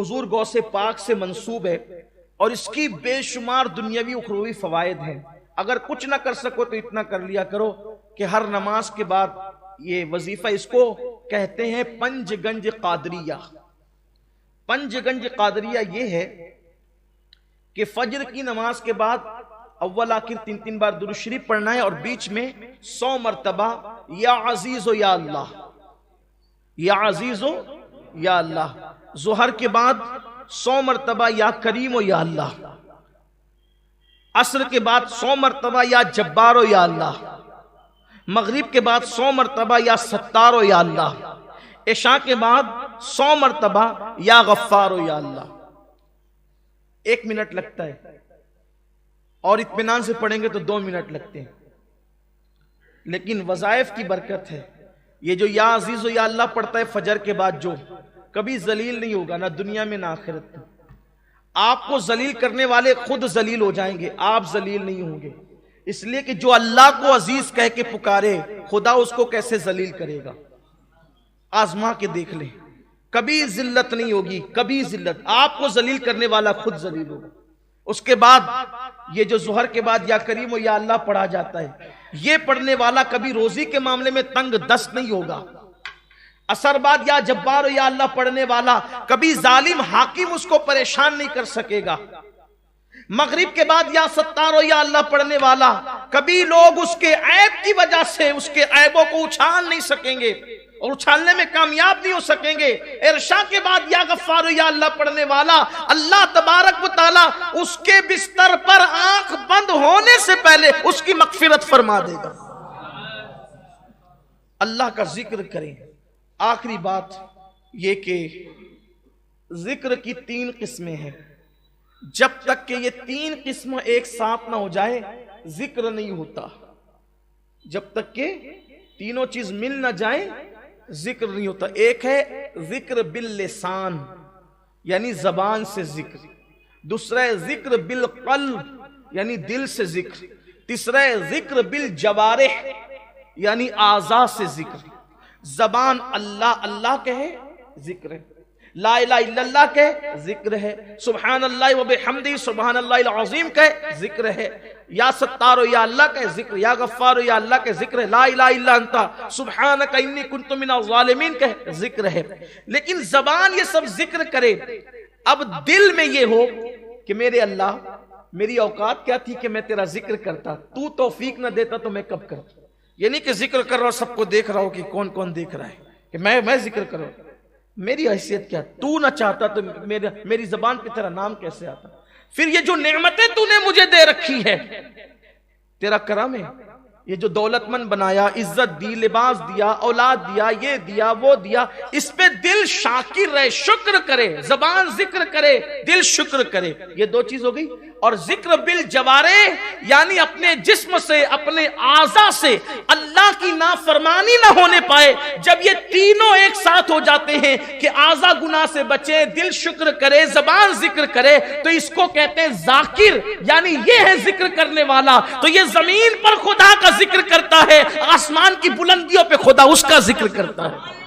हुजूर गौसे पाक से मंसूब है और इसकी बेशुमार दुनियावी उखरवी फवायद हैं। अगर कुछ ना कर सको तो इतना कर लिया करो कि हर नमाज के बाद ये वजीफा, इसको कहते हैं पंजगंज कादरिया। पंजगंज कादरिया ये है कि फजर की नमाज के बाद अव्वल आखिर 3 बार दुरूद शरीफ पढ़ना है और बीच में 100 मरतबा या अजीजो या अल्लाह, या अजीजो या अल्लाह। जोहर के बाद 100 मरतबा या करीमो या अल्लाह। असर के बाद 100 मरतबा या जब्बारो या अल्लाह। मगरिब के बाद 100 मरतबा या सत्तारो या अल्लाह। इशा के बाद 100 मरतबा या गफ्फारो या अल्लाह। 1 मिनट लगता है और इत्मीनान से पढ़ेंगे तो 2 मिनट लगते हैं। लेकिन वज़ाइफ की बरकत है। ये जो या अजीज़ो या अल्लाह पढ़ता है फजर के बाद, जो कभी जलील नहीं होगा, ना दुनिया में ना आखिरत में। आपको जलील करने वाले खुद जलील हो जाएंगे, आप जलील नहीं होंगे। इसलिए कि जो अल्लाह को अजीज कह के पुकारे, खुदा उसको कैसे जलील करेगा। आजमा के देख लें, कभी जिल्लत नहीं होगी, कभी जिल्लत। आपको जलील करने वाला खुद जलील होगा। उसके बाद ये जो जोहर के बाद या करीम या अल्लाह पढ़ा जाता है, ये पढ़ने वाला कभी रोजी के मामले में तंग दस्त नहीं होगा। असर बाद या जब्बार या अल्लाह पढ़ने वाला कभी जालिम हाकिम उसको परेशान नहीं कर सकेगा। मगरिब के बाद या सत्तार या अल्लाह पढ़ने वाला कभी लोग उसके ऐब की वजह से उसके ऐबों को उछाल नहीं सकेंगे और उछालने में कामयाब नहीं हो सकेंगे। इरशा के बाद या गफ्फार या अल्लाह पढ़ने वाला अल्लाह तबारक व तआला उसके बिस्तर पर आंख बंद होने से पहले उसकी मगफिरत फरमा देगा। अल्लाह का जिक्र करें। आखिरी बात ये कि जिक्र की 3 किस्में हैं। जब तक कि ये 3 किस्म एक साथ ना हो जाए जिक्र नहीं होता। जब तक कि तीनों चीज मिल ना जाए जिक्र नहीं होता। एक है जिक्र बिल लिसान, यानी जबान से जिक्र। दूसरा है जिक्र बिल क़ल्ब, यानी दिल से जिक्र। तीसरा है जिक्र बिल जवारिह, यानी आज़ा से जिक्र। जबान अल्लाह अल्लाह कहे जिक्र है, ला इलाहा इल्लल्लाह कहे जिक्र है, सुभान अल्लाह व बिहम्दी सुभान अल्लाहिल अज़ीम कहे जिक्र है, या सत्तारो या अल्लाह कहे जिक्र, या गफ्फारो या अल्लाह कहे जिक्र है, ला इलाहा इल्ला अंता सुब्हानका इन्नी कुन्तु मिनज़ ज़ालिमीन कहे जिक्र है। लेकिन जबान ये सब जिक्र करे, अब दिल में ये हो कि मेरे अल्लाह, मेरी औकात क्या थी कि मैं तेरा जिक्र करता, तू तौफीक न देता तो मैं कब करता। ये नहीं कि जिक्र कर रहा हूं, सबको देख रहा हूं कि कौन कौन देख रहा है कि मैं जिक्र कर रहा हूं, मेरी हैसियत क्या, तू ना चाहता तो मेरी जबान पे तेरा नाम कैसे आता। फिर ये जो नेमतें तूने मुझे दे रखी है तेरा करम है। ये जो दौलतमंद बनाया, इज्जत दी, लिबास दिया, औलाद दिया, ये दिया वो दिया, इस पे दिल शाकिर रहे, शुक्र करे। जबान जिक्र करे, दिल शुक्र करे। ये 2 चीज हो गई। और जिक्र बिल जवारे, यानी अपने जिस्म से, अपने आज़ा से अल्लाह की नाफरमानी ना होने पाए। जब ये तीनों एक साथ हो जाते हैं कि आज़ा गुनाह से बचे, दिल शुक्र करे, जबान जिक्र करे, तो इसको कहते हैं जाकिर, यानी ये है जिक्र करने वाला। तो ये जमीन पर खुदा का जिक्र करता है, आसमान की बुलंदियों पे खुदा उसका जिक्र करता है।